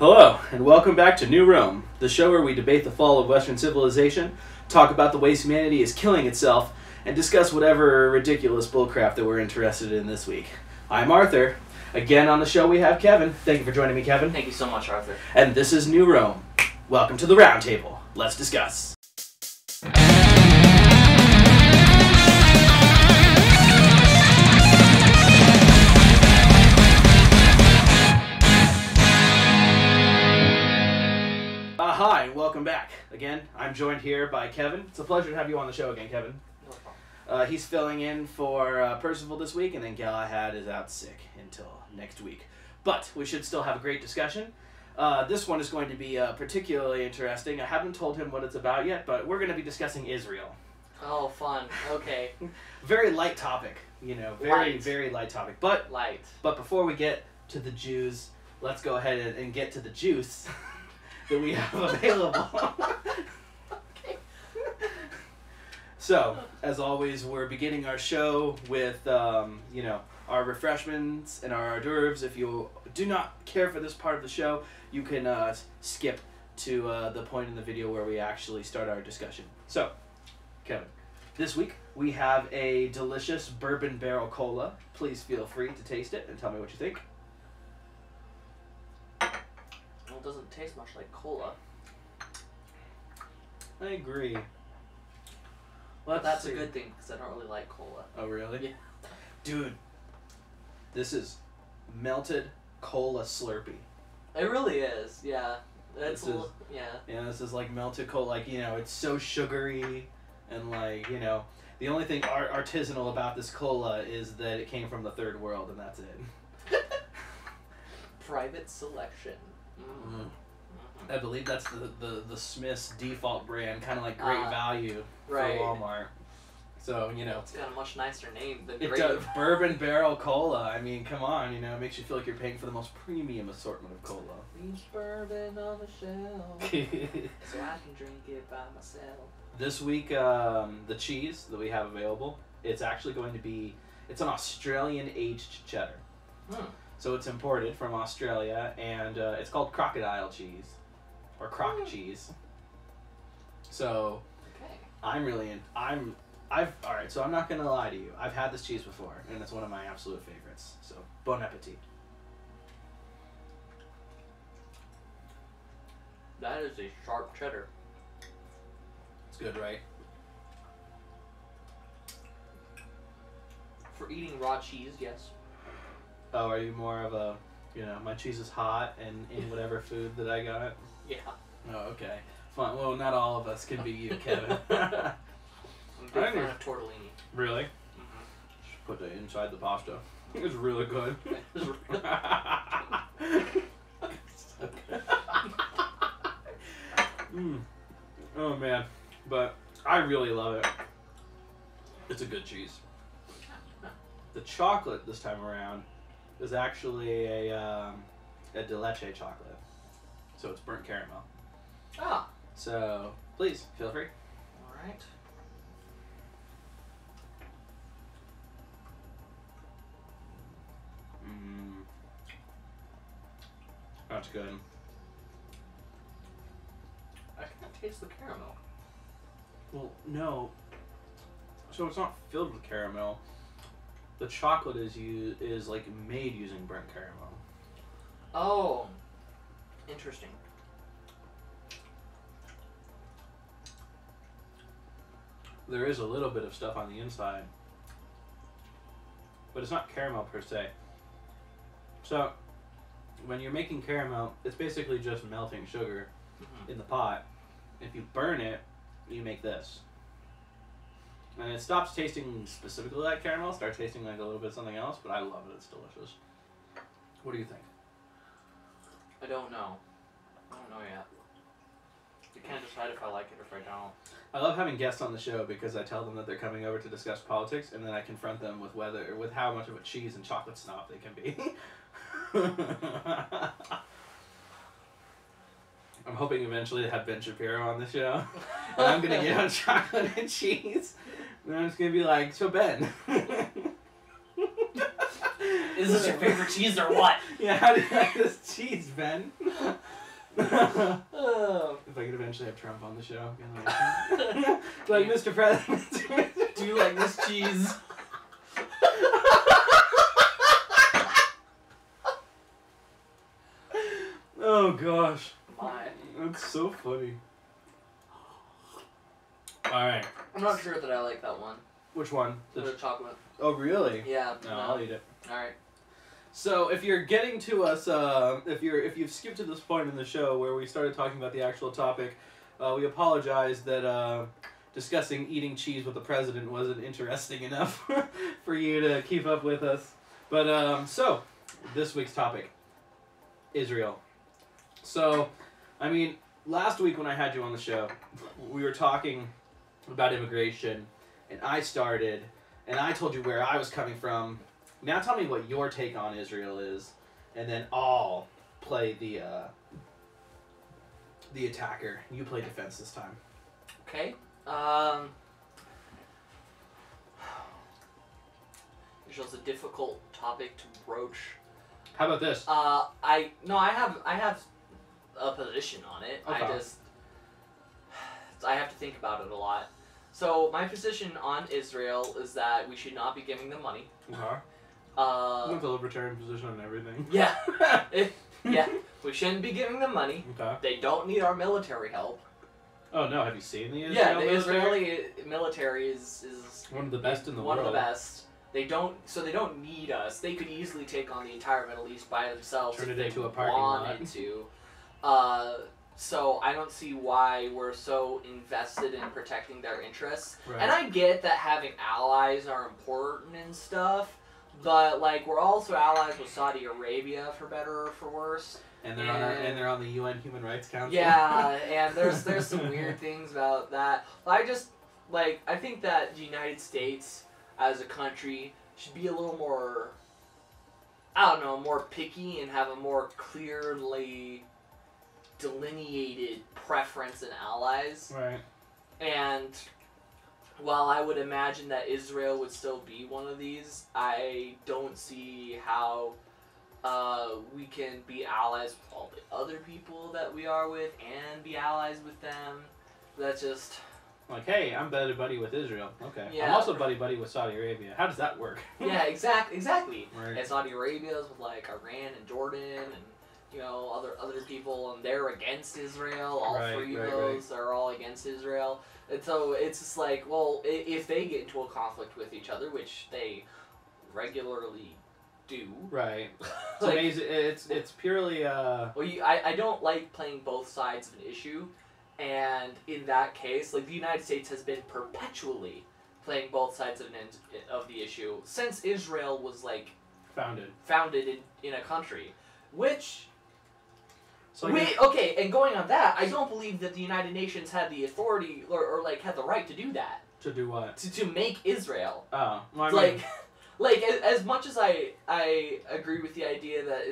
Hello, and welcome back to New Rome, the show where we debate the fall of Western civilization, talk about the ways humanity is killing itself, and discuss whatever ridiculous bullcrap that we're interested in this week. I'm Arthur. Again on the show we have Kevin. Thank you for joining me, Kevin. Thank you so much, Arthur. And this is New Rome. Welcome to the round table. Let's discuss. Hi, welcome back. Again, I'm joined here by Kevin. It's a pleasure to have you on the show again, Kevin. No problem. He's filling in for Percival this week, and then Galahad is out sick until next week. But we should still have a great discussion. This one is going to be particularly interesting. I haven't told him what it's about yet, but we're going to be discussing Israel. Oh, fun. Okay. Very light topic, you know, very light topic. But before we get to the Jews, let's go ahead and get to the juice that we have available. Okay. So, as always, we're beginning our show with, our refreshments and our hors d'oeuvres. If you do not care for this part of the show, you can skip to the point in the video where we actually start our discussion. So, Kevin, this week we have a delicious bourbon barrel cola. Please feel free to taste it and tell me what you think. Well, it doesn't taste much like cola. I agree. But that's a good thing, because I don't really like cola. Oh, really? Yeah. Dude, this is melted cola Slurpee. It really is, yeah. Yeah, this is like melted cola, like, it's so sugary, and like, the only thing artisanal about this cola is that it came from the third world, and that's it. Private selection. Mm-hmm. I believe that's the Smith's default brand, kind of like Great Value for Walmart. So, It's got a much nicer name than it Great does. Bourbon Barrel Cola. I mean, come on, it makes you feel like you're paying for the most premium assortment of cola. Leaves bourbon on the shelf, so I can drink it by myself. This week, the cheese that we have available, it's actually going to be, it's an Australian aged cheddar. So it's imported from Australia, and it's called crocodile cheese, or croc cheese. So, okay. Alright, so I'm not gonna lie to you. I've had this cheese before, and it's one of my absolute favorites. So, bon appetit. That is a sharp cheddar. It's good, right? For eating raw cheese, yes. Oh, are you more of a, my cheese is hot and in whatever food that I got? Yeah. Oh, okay. Fine. Well, not all of us can be you, Kevin. I'm a big fan of tortellini. Really? Mm-hmm. Just put it inside the pasta. It's really good. Oh, man. But I really love it. It's a good cheese. The chocolate this time around is actually a de leche chocolate. So it's burnt caramel. Ah. So, please, feel free. Alright. That's good. I can't taste the caramel. Well, no. So it's not filled with caramel. The chocolate is like made using burnt caramel. Oh. Interesting. There is a little bit of stuff on the inside, but it's not caramel per se. So, when you're making caramel, it's basically just melting sugar in the pot. If you burn it, you make this. And it stops tasting specifically like caramel, starts tasting like a little bit of something else, but I love it, it's delicious. What do you think? I don't know. I don't know yet. I can't decide if I like it or if I don't. I love having guests on the show because I tell them that they're coming over to discuss politics, and then I confront them with how much of a cheese and chocolate snob they can be. I'm hoping eventually to have Ben Shapiro on the show, and I'm gonna get on chocolate and cheese, and I'm just gonna be like, so Ben, Is this your favorite cheese or what? Yeah, how do you like this cheese, Ben? If I could eventually have Trump on the show. Like, Mr. President. Do you like this cheese? Oh gosh. My. That's so funny. Alright. I'm not sure that I like that one. Which one? The chocolate. Oh, really? Yeah. No, I'll eat it. Alright. So, if you're getting to us, if you've skipped to this point in the show where we started talking about the actual topic, we apologize that discussing eating cheese with the president wasn't interesting enough for you to keep up with us. But, so, this week's topic, Israel. So, I mean, last week when I had you on the show, we were talking about immigration, and I started, and I told you where I was coming from. Now tell me what your take on Israel is, and then I'll play the attacker. You play defense this time. Okay. Israel's a difficult topic to broach. How about this? I have a position on it. Okay. I have to think about it a lot. So my position on Israel is that we should not be giving them money. Okay. You have a libertarian position on everything. Yeah. Yeah. We shouldn't be giving them money. Okay. They don't need our military help. Oh no, have you seen the Israel Yeah, the military? Israeli military is one of the best in the one world. of the best. They don't need us. They could easily take on the entire Middle East by themselves Turn if it they into a parking wanted lot. to. So I don't see why we're so invested in protecting their interests. Right. And I get that having allies are important and stuff, but like we're also allies with Saudi Arabia for better or for worse. And they're on the UN Human Rights Council. Yeah, and there's some weird things about that. I think that the United States as a country should be a little more, I don't know, more picky and have a more clearly delineated preference in allies. Right. And while I would imagine that Israel would still be one of these, I don't see how we can be allies with all the other people that we are with and be allies with them. That's just... Like, hey, I'm buddy with Israel. Okay. Yeah. I'm also buddy with Saudi Arabia. How does that work? Yeah, exactly. Right. And Saudi Arabia's with like Iran and Jordan and other people, and they're against Israel. All three of those are all against Israel. And so it's just like, well, if they get into a conflict with each other, which they regularly do. Right. It's Like, amazing. It's purely Well, I don't like playing both sides of an issue, and in that case, like the United States has been perpetually playing both sides of the issue since Israel was like founded in a country, which. So Okay, and going on that, I don't believe that the United Nations had the authority or like had the right to do that. to do what? To make Israel. Oh, well, I mean, like as much as I agree with the idea that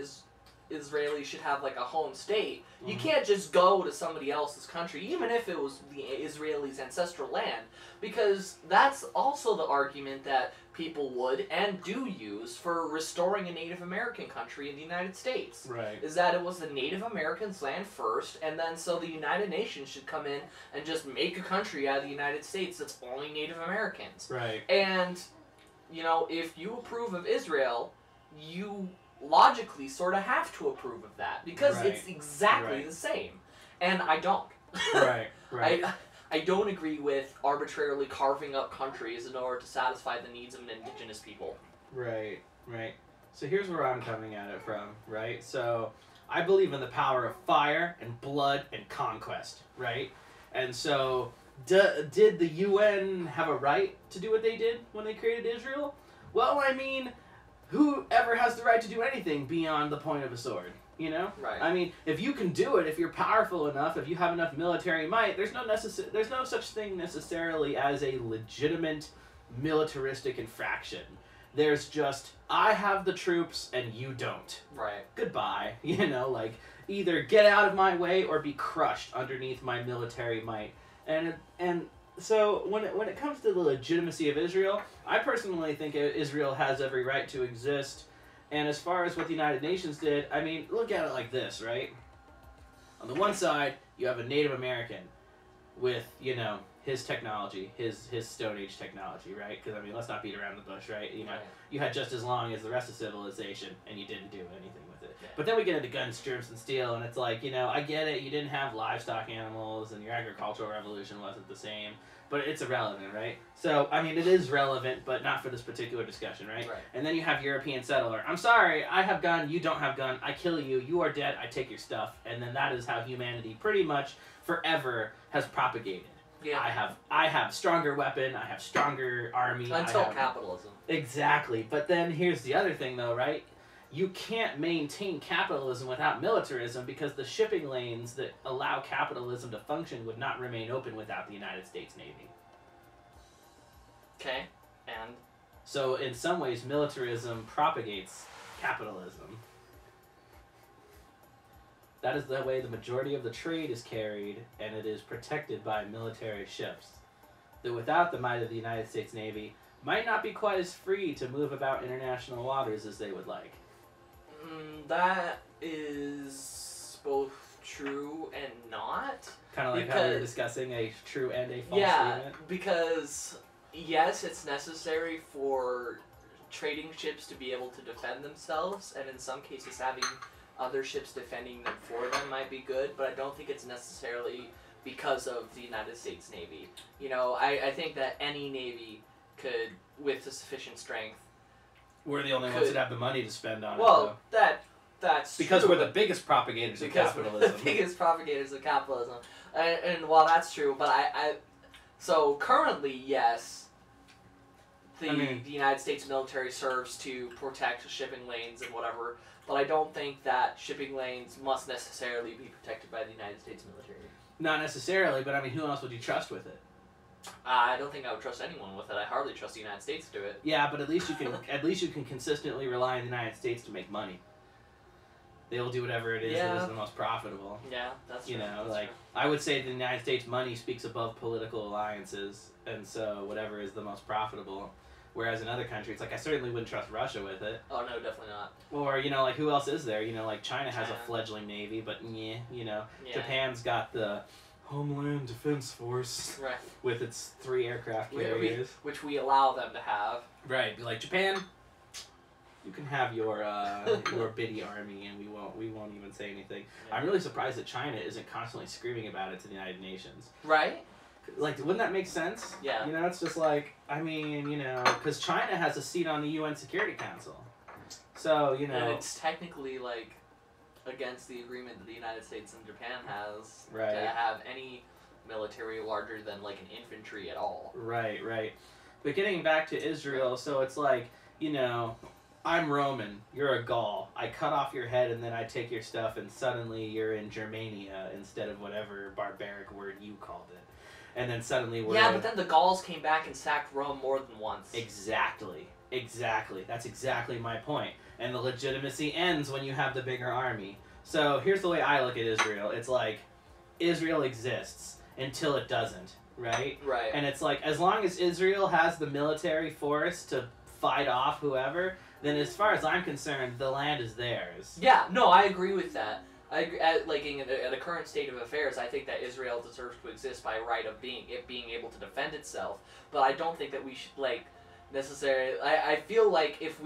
Israelis should have like a home state, you can't just go to somebody else's country, even if it was the Israelis' ancestral land, because that's also the argument that people would and do use for restoring a Native American country in the United States. Right. Is that it was the Native Americans' land first, and then so the United Nations should come in and just make a country out of the United States that's only Native Americans. Right. And, if you approve of Israel, you logically sort of have to approve of that, because it's exactly the same. And I don't. Right. I don't agree with arbitrarily carving up countries in order to satisfy the needs of an indigenous people. Right. So here's where I'm coming at it from, right? So I believe in the power of fire and blood and conquest, right? And so did the UN have a right to do what they did when they created Israel? Well, I mean, whoever has the right to do anything beyond the point of a sword? Right. I mean, if you can do it, if you're powerful enough, if you have enough military might, there's no such thing necessarily as a legitimate militaristic infraction. There's just, I have the troops and you don't. Right. Goodbye. Like, either get out of my way or be crushed underneath my military might. And so when it comes to the legitimacy of Israel, I personally think Israel has every right to exist. And as far as what the United Nations did, I mean, look at it like this, right? On the one side, you have a Native American with, you know, his technology, his Stone Age technology, right? Because, I mean, let's not beat around the bush, right? You know, you had just as long as the rest of civilization, and you didn't do anything with it. Yeah. But then we get into guns, germs, and steel, and it's like, you know, I get it, you didn't have livestock animals, and your agricultural revolution wasn't the same, but it's irrelevant, right? So, I mean, it is relevant, but not for this particular discussion, right? And then you have European settler. I'm sorry, I have gun, you don't have gun, I kill you, you are dead, I take your stuff, and then that is how humanity pretty much forever has propagated. Yeah. I have stronger weapon, I have stronger army. Until capitalism. Exactly. But then here's the other thing though, right? You can't maintain capitalism without militarism because the shipping lanes that allow capitalism to function would not remain open without the United States Navy. Okay. And? So in some ways, militarism propagates capitalism. That is the way the majority of the trade is carried, and it is protected by military ships. That without the might of the United States Navy, might not be quite as free to move about international waters as they would like. That is both true and not. Kind of like how we were discussing a true and a false statement. Yeah, because yes, it's necessary for trading ships to be able to defend themselves, and in some cases having other ships defending them for them might be good, but I don't think it's necessarily because of the United States Navy. You know, I think that any Navy could, with the sufficient strength... We're the only ones that have the money to spend on it, well, that's because true, we're the biggest propagators of capitalism. We're the biggest propagators of capitalism. And while that's true, but so currently, yes, the United States military serves to protect shipping lanes and whatever, but I don't think that shipping lanes must necessarily be protected by the United States military. Not necessarily, but I mean, who else would you trust with it? I don't think I would trust anyone with it. I hardly trust the United States to do it. Yeah, but at least you can consistently rely on the United States to make money. They will do whatever it is that is the most profitable. Yeah, that's true. You know, that's true. I would say the United States money speaks above political alliances, and so whatever is the most profitable. Whereas in other countries, like I certainly wouldn't trust Russia with it. Oh no, definitely not. Or, you know, like who else is there? You know, like China has a fledgling navy, but yeah, you know, Japan's got the Homeland Defense Force with its 3 aircraft carriers, which we allow them to have. Right, be like Japan, you can have your your bitty army, and we won't even say anything. Yeah. I'm really surprised that China isn't constantly screaming about it to the United Nations. Right. Like, wouldn't that make sense? Yeah. You know, it's just like, I mean, you know, because China has a seat on the UN Security Council. So, you know. And it's technically, like, against the agreement that the United States and Japan has to have any military larger than, like, an infantry at all. Right, right. But getting back to Israel, so it's like, you know, I'm Roman, you're a Gaul. I cut off your head and then I take your stuff and suddenly you're in Germania instead of whatever barbaric word you called it. And then suddenly we're... Yeah, but then the Gauls came back and sacked Rome more than once. Exactly. Exactly. That's exactly my point. And the legitimacy ends when you have the bigger army. So here's the way I look at Israel. It's like, Israel exists until it doesn't, right? Right. And it's like, as long as Israel has the military force to fight off whoever, then as far as I'm concerned, the land is theirs. Yeah, no, I agree with that. I agree, at the current state of affairs, I think that Israel deserves to exist by right of being able to defend itself. But I don't think that we should, like, necessarily... I feel like if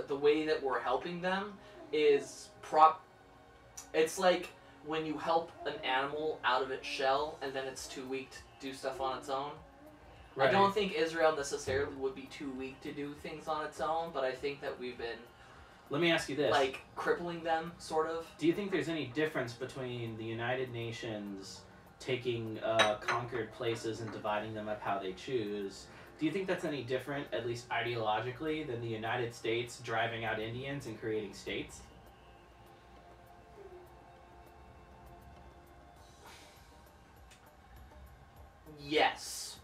the way that we're helping them is it's like when you help an animal out of its shell and then it's too weak to do stuff on its own. Right. I don't think Israel necessarily would be too weak to do things on its own, but I think that we've been... Let me ask you this. Like, crippling them, sort of. Do you think there's any difference between the United Nations taking conquered places and dividing them up how they choose? Do you think that's any different, at least ideologically, than the United States driving out Indians and creating states? Yes.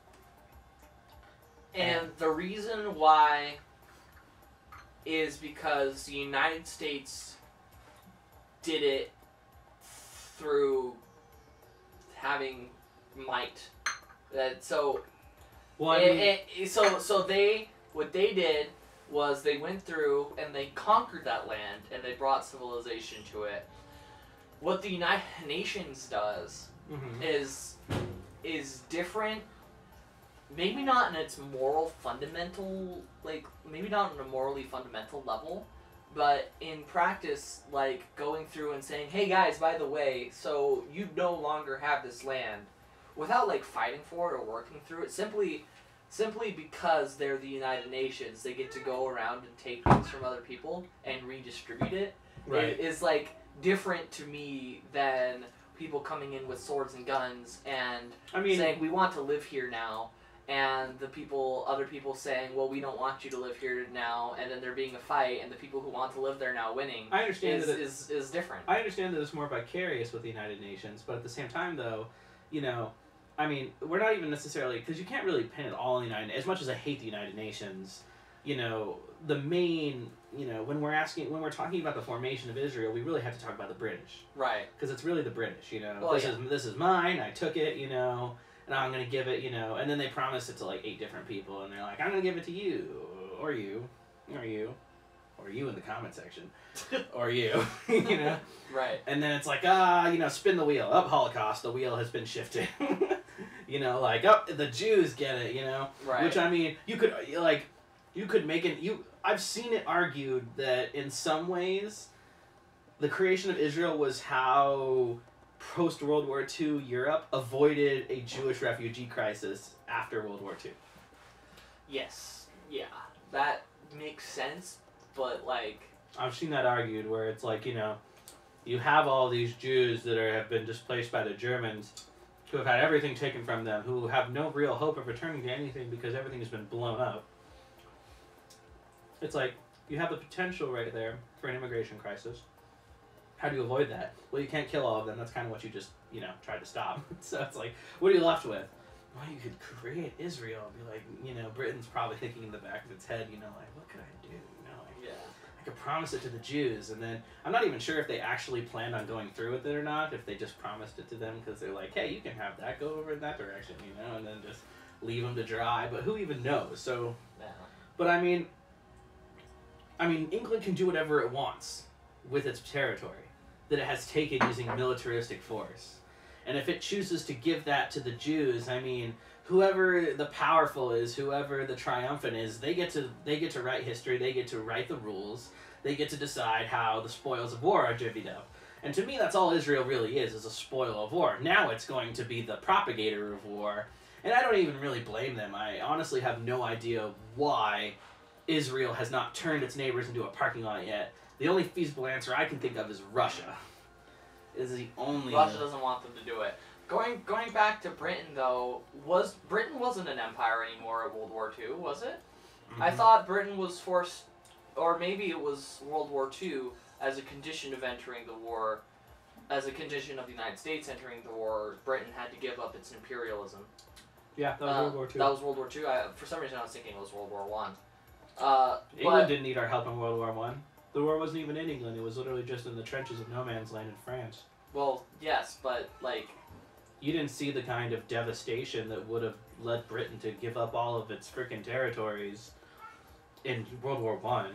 And the reason why is because the United States did it through having might. So what they did was they went through and they conquered that land and they brought civilization to it. what the United Nations does Mm-hmm. is different. Maybe not in its moral fundamental, like, maybe not on a morally fundamental level, but in practice, like, going through and saying, hey guys, by the way, so you no longer have this land, without, like, fighting for it or working through it, simply because they're the United Nations, they get to go around and take things from other people and redistribute it. Right. It is, like, different to me than people coming in with swords and guns and saying, we want to live here now. And other people saying, well, we don't want you to live here now, and then there being a fight, and the people who want to live there now winning. I understand is different. I understand that it's more vicarious with the United Nations, but at the same time, though, you know, I mean, we're not even necessarily, because you can't really pin it all on the United. As much as I hate the United Nations, you know, the main, you know, when we're talking about the formation of Israel, we really have to talk about the British, right? Because it's really the British, you know. Well, this is mine. I took it, you know. And I'm going to give it, you know, and then they promise it to, like, 8 different people, and they're like, I'm going to give it to you, or you, or you, or you in the comment section, or you, you know? Right. And then it's like, you know, spin the wheel. Up, Holocaust, the wheel has been shifted. You know, like, the Jews get it, you know? Right. Which, I mean, you could make I've seen it argued that in some ways, the creation of Israel was how post-World War II Europe avoided a Jewish refugee crisis after World War II. Yes. Yeah. That makes sense, but, like... I've seen that argued where it's like, you know, you have all these Jews that have been displaced by the Germans, who have had everything taken from them, who have no real hope of returning to anything because everything has been blown up. It's like, you have the potential right there for an immigration crisis. How do you avoid that? Well, you can't kill all of them. That's kind of what you just, you know, tried to stop. So it's like, what are you left with? Well, you could create Israel. Be like, you know, Britain's probably thinking in the back of its head, you know, like, what could I do? You know, like, yeah. I could promise it to the Jews. And then, I'm not even sure if they actually planned on going through with it or not, if they just promised it to them because they're like, hey, you can have that, go over in that direction, you know, and then just leave them to dry. But who even knows? So, Yeah. But I mean, England can do whatever it wants with its territory that it has taken using militaristic force. And if it chooses to give that to the Jews, I mean, whoever the powerful is, whoever the triumphant is, they get to write history, they get to write the rules, they get to decide how the spoils of war are divvied up. And to me, that's all Israel really is a spoil of war. Now it's going to be the propagator of war. And I don't even really blame them. I honestly have no idea why Israel has not turned its neighbors into a parking lot yet. The only feasible answer I can think of is Russia. Is the only... Russia doesn't want them to do it. Going back to Britain, though, Britain wasn't an empire anymore at World War II, was it? Mm-hmm. I thought Britain was forced, or maybe it was World War II, as a condition of entering the war, as a condition of the United States entering the war, Britain had to give up its imperialism. Yeah, that was World War II. That was World War II. For some reason I was thinking it was World War I. England didn't need our help in World War I. The war wasn't even in England. It was literally just in the trenches of no man's land in France. Well, yes, but, like... You didn't see the kind of devastation that would have led Britain to give up all of its frickin' territories in World War I.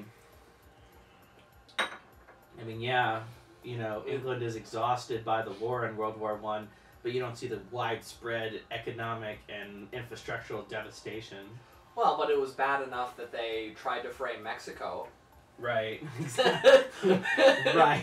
I mean, yeah, you know, England is exhausted by the war in World War I, but you don't see the widespread economic and infrastructural devastation. Well, but it was bad enough that they tried to frame Mexico. Right. Right.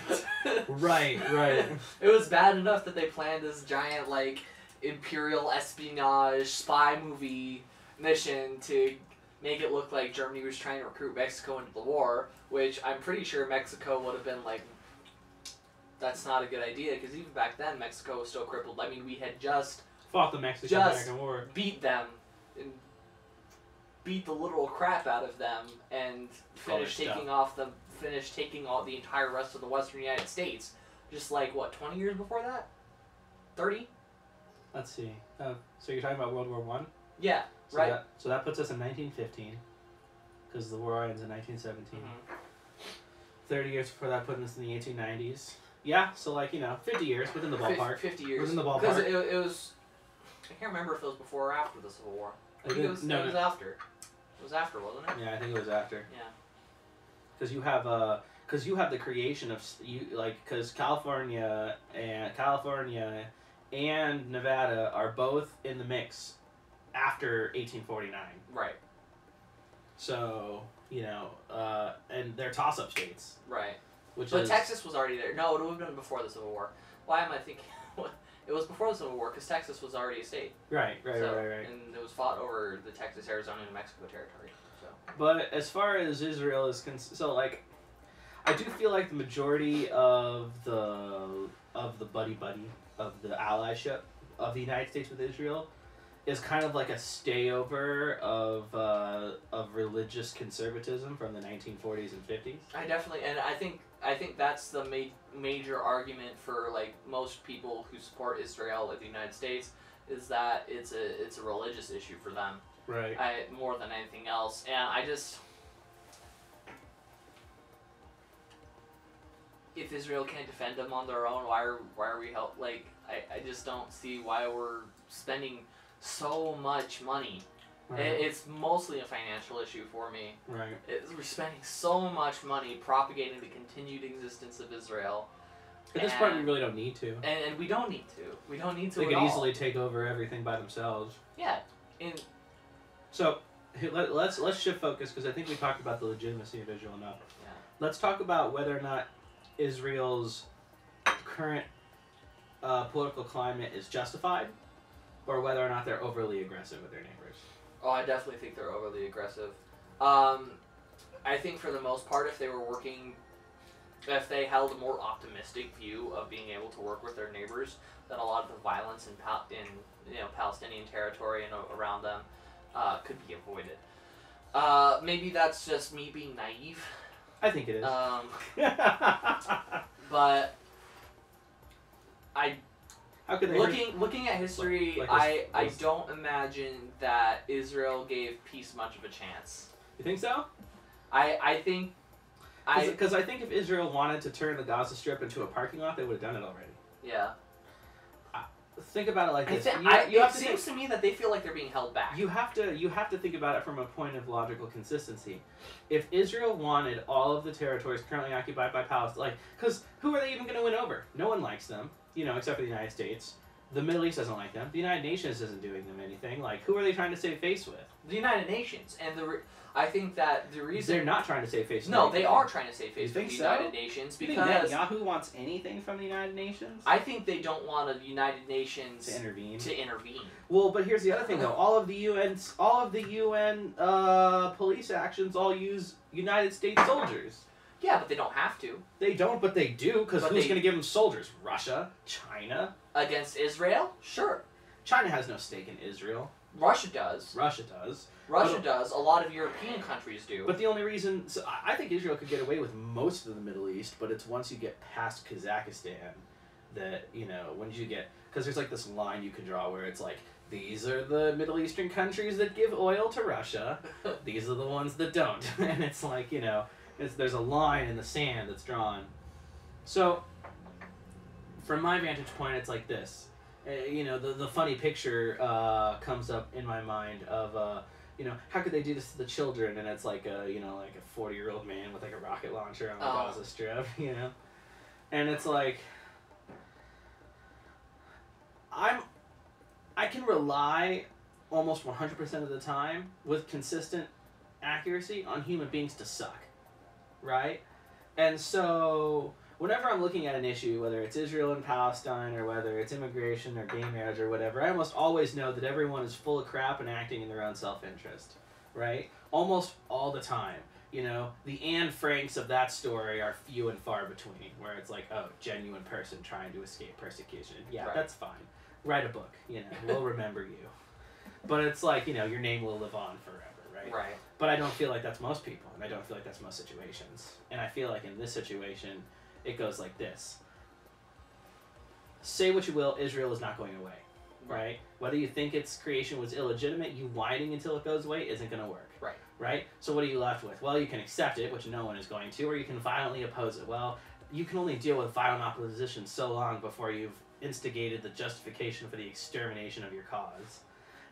Right. It was bad enough that they planned this giant, like, imperial espionage spy movie mission to make it look like Germany was trying to recruit Mexico into the war, which I'm pretty sure Mexico would have been like, that's not a good idea, because even back then Mexico was still crippled. I mean, we had just fought the Mexican-American War. Beat them and beat the literal crap out of them and finished taking all the entire rest of the western United States. Just like, what, 20 years before that? 30? Let's see. So you're talking about World War I? Yeah, so right. So that puts us in 1915, because the war ends in 1917. Mm-hmm. 30 years before that, putting us in the 1890s. Yeah, so like, you know, 50 years, within the ballpark. 50 years. Within the ballpark. Because it was, I can't remember if it was before or after the Civil War. I think it was after. It was after, wasn't it? Yeah, I think it was after. Yeah. Because you have, because you have the creation of because California and Nevada are both in the mix after 1849. Right. So and they're toss-up states. Right. But Texas was already there. No, it would have been before the Civil War. Why am I thinking? It was before the Civil War because Texas was already a state. Right. And it was fought over the Texas, Arizona, and New Mexico territory. So. But as far as Israel is concerned, I do feel like the majority of the buddy of the allyship of the United States with Israel is kind of like a stayover of religious conservatism from the 1940s and 50s. I think that's the major argument for like most people who support Israel, like the United States, is that it's a religious issue for them. Right. More than anything else, and I just. If Israel can't defend them on their own, why are we help? Like, I just don't see why we're spending so much money. Right. It's mostly a financial issue for me. Right. We're spending so much money propagating the continued existence of Israel. At this point, we really don't need to. And we don't need to. We don't need to. They could easily take over everything by themselves. Yeah. So let's shift focus because I think we talked about the legitimacy of Israel enough. Yeah. Let's talk about whether or not Israel's current political climate is justified, or whether or not they're overly aggressive with their neighbors. Oh, I definitely think they're overly aggressive. I think for the most part, if they held a more optimistic view of being able to work with their neighbors, then a lot of the violence in Palestinian territory and around them could be avoided. Maybe that's just me being naive. I think it is. But how could they looking at history, I don't imagine that Israel gave peace much of a chance. You think so? I think because I think if Israel wanted to turn the Gaza Strip into a parking lot, they would have done it already. Yeah. Think about it like this. It seems to me that they feel like they're being held back. You have to think about it from a point of logical consistency. If Israel wanted all of the territories currently occupied by Palestine, because who are they even going to win over? No one likes them, except for the United States. The Middle East doesn't like them. The United Nations isn't doing them anything. Like, who are they trying to save face with? The United Nations, and I think that the reason they're not trying to save face. No, they are trying to save face with the United Nations because you think Netanyahu wants anything from the United Nations? I think they don't want the United Nations to intervene. Well, but here's the other thing though. All of the UN police actions all use United States soldiers. Yeah, but they don't have to. They don't, but they do, because who's going to give them soldiers? Russia? China? Against Israel? Sure. China has no stake in Israel. Russia does. Russia does. A lot of European countries do. But the only reason... So I think Israel could get away with most of the Middle East, but it's once you get past Kazakhstan that, when you get... Because there's like this line you can draw where it's like, these are the Middle Eastern countries that give oil to Russia. These are the ones that don't. And it's like, there's a line in the sand that's drawn. So, from my vantage point, it's like this. The funny picture comes up in my mind of, how could they do this to the children? And it's like a 40-year-old man with like a rocket launcher on the Gaza Strip, And it's like, I can rely almost 100% of the time with consistent accuracy on human beings to suck. Right? And so, whenever I'm looking at an issue, whether it's Israel and Palestine, or whether it's immigration, or gay marriage, or whatever, I almost always know that everyone is full of crap and acting in their own self-interest. Right? Almost all the time. The Anne Franks of that story are few and far between, where it's like, oh, genuine person trying to escape persecution. Yeah, right. That's fine. Write a book, we'll remember you. But it's like, your name will live on forever. Right. But I don't feel like that's most people, and I don't feel like that's most situations. And I feel like in this situation, it goes like this. Say what you will, Israel is not going away, right? Whether you think its creation was illegitimate, you whining until it goes away isn't going to work. Right? So what are you left with? Well, you can accept it, which no one is going to, or you can violently oppose it. Well, you can only deal with violent opposition so long before you've instigated the justification for the extermination of your cause.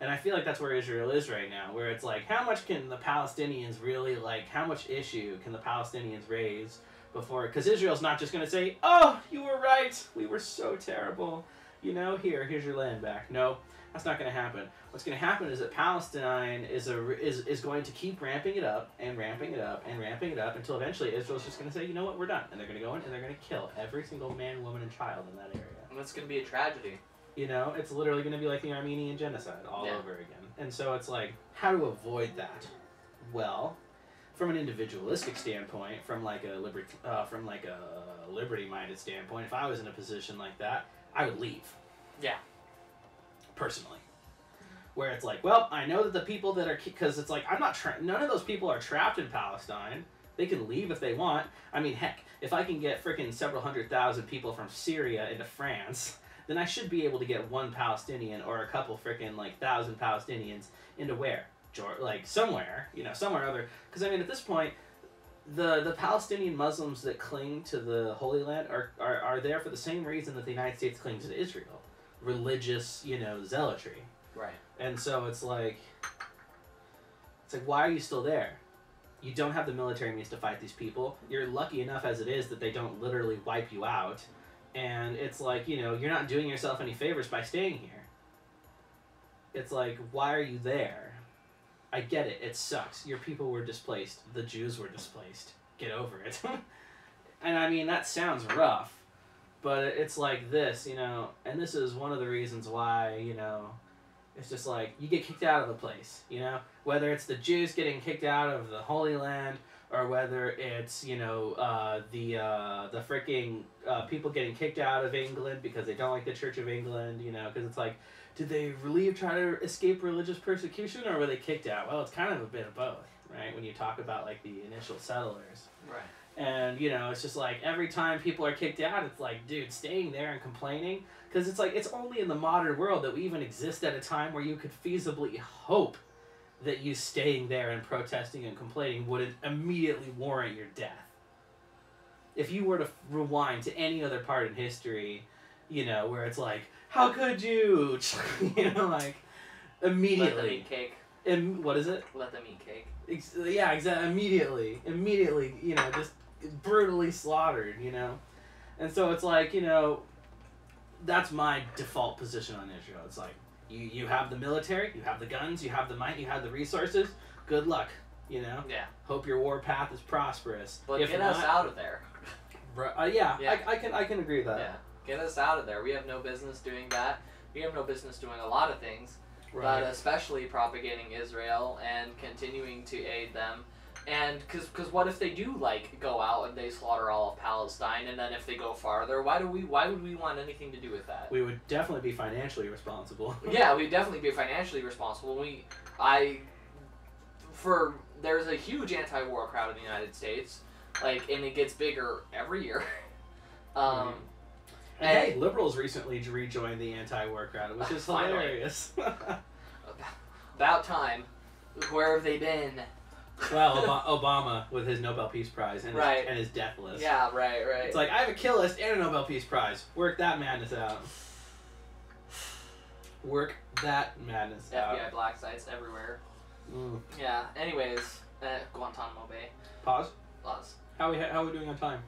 And I feel like that's where Israel is right now, where it's like, how much can the Palestinians really, how much issue can the Palestinians raise before, because Israel's not just going to say, "Oh, you were right. We were so terrible. You know, here's your land back." No, that's not going to happen. What's going to happen is that Palestine is going to keep ramping it up and ramping it up and ramping it up until eventually Israel's just going to say, "You know what? We're done," and they're going to go in and they're going to kill every single man, woman, and child in that area. And it's going to be a tragedy. You know, it's literally going to be like the Armenian genocide all over again. And so it's like, how to avoid that? Well, from an individualistic standpoint, from like a liberty-minded standpoint, if I was in a position like that, I would leave. Yeah. Personally. Where it's like, well, I know that the people that are, because it's like, none of those people are trapped in Palestine. They can leave if they want. I mean, heck, if I can get freaking several 100,000 people from Syria into France, then I should be able to get one Palestinian or a couple freaking like 1,000 Palestinians into where? Like somewhere, somewhere other. Because I mean, at this point, the Palestinian Muslims that cling to the Holy Land are there for the same reason that the United States clings to Israel, religious, zealotry. Right. And so it's like, why are you still there? You don't have the military means to fight these people. You're lucky enough as it is that they don't literally wipe you out. And it's like, you're not doing yourself any favors by staying here. It's like, why are you there? I get it. It sucks. Your people were displaced. The Jews were displaced. Get over it. And I mean, that sounds rough. But it's like this, and this is one of the reasons why, it's just like, you get kicked out of the place, Whether it's the Jews getting kicked out of the Holy Land, or whether it's, the freaking people getting kicked out of England because they don't like the Church of England, because it's like, did they try to escape religious persecution, or were they kicked out? Well, it's kind of a bit of both, right? When you talk about, like, the initial settlers. Right. And, it's just like, every time people are kicked out, it's like, dude, staying there and complaining, because it's like, it's only in the modern world that we even exist at a time where you could feasibly hope that you staying there and protesting and complaining would immediately warrant your death. If you were to rewind to any other part in history, where it's like, how could you? Like, immediately. Let them eat cake. And what is it? Let them eat cake. Yeah, exactly. Immediately, just brutally slaughtered, And so it's like, that's my default position on Israel. It's like, you have the military, you have the guns, you have the might, you have the resources. Good luck, Yeah. Hope your war path is prosperous. But get us out of there. Yeah. I can agree with that. Yeah. Get us out of there. We have no business doing that. We have no business doing a lot of things, right. But especially propagating Israel and continuing to aid them. And because what if they do go out and they slaughter all of Palestine, and then if they go farther, why would we want anything to do with that? We would definitely be financially responsible. Yeah, we'd definitely be financially responsible. There's a huge anti-war crowd in the United States, and it gets bigger every year. And hey, liberals recently rejoined the anti-war crowd, which is hilarious. About time. Where have they been? Well, Obama with his Nobel Peace Prize and his death list. Yeah, right. It's like, I have a kill list and a Nobel Peace Prize. Work that madness out. Work that madness out. FBI black sites everywhere. Mm. Yeah. Anyways, Guantanamo Bay. Pause. How are we doing on time?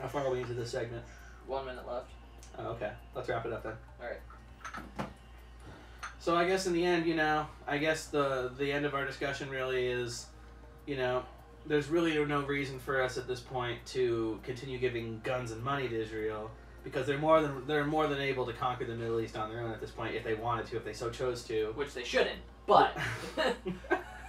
How far are we into this segment? 1 minute left. Oh, okay. Let's wrap it up then. Alright. So I guess in the end, I guess the end of our discussion really is, there's really no reason for us at this point to continue giving guns and money to Israel, because they're more than able to conquer the Middle East on their own at this point if they wanted to, if they so chose to. Which they shouldn't, but...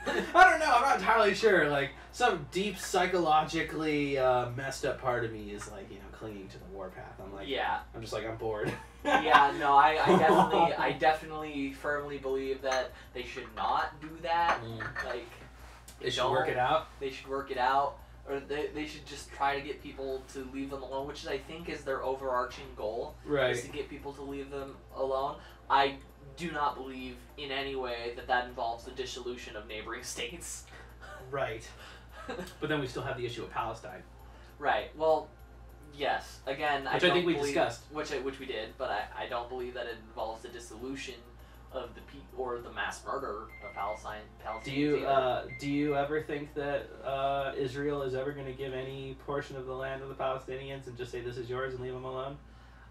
I don't know. I'm not entirely sure. Like, some deep psychologically messed up part of me is clinging to the war path. I'm like, yeah. I'm just like, I'm bored. Yeah, no, I definitely firmly believe that they should not do that. They should work it out. They should work it out, or they should just try to get people to leave them alone, which I think is their overarching goal. Right. Is to get people to leave them alone. I do not believe in any way that involves the dissolution of neighboring states. Right. But then we still have the issue of Palestine. Right. Well, yes. Again, I think we discussed. Which we did, but I don't believe that it involves the dissolution or the mass murder of Palestinians. Do you ever think that Israel is ever going to give any portion of the land to the Palestinians and just say this is yours and leave them alone?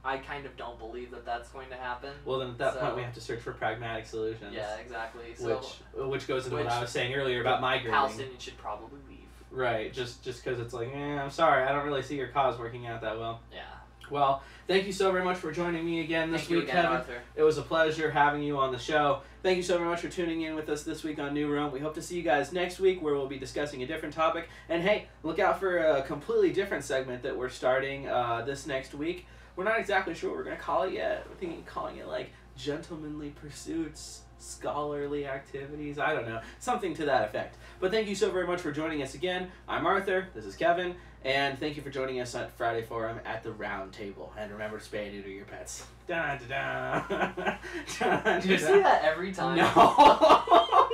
I kind of don't believe that that's going to happen. Well, then at that point we have to search for pragmatic solutions. Yeah, exactly. So, which goes into what I was saying earlier about migrating. Palestinians should probably leave. Right, just because it's like, I'm sorry, I don't really see your cause working out that well. Yeah. Well, thank you so very much for joining me again this week, again, Kevin. Arthur. It was a pleasure having you on the show. Thank you so very much for tuning in with us this week on New Room. We hope to see you guys next week where we'll be discussing a different topic. And hey, look out for a completely different segment that we're starting this next week. We're not exactly sure what we're going to call it yet. We're thinking calling it like Gentlemanly Pursuits, Scholarly Activities. I don't know. Something to that effect. But thank you so very much for joining us again. I'm Arthur. This is Kevin. And thank you for joining us at Friday Forum at the Round Table. And remember to spay and neuter your pets. Da, da, da. Da, da, Do you say that every time? No.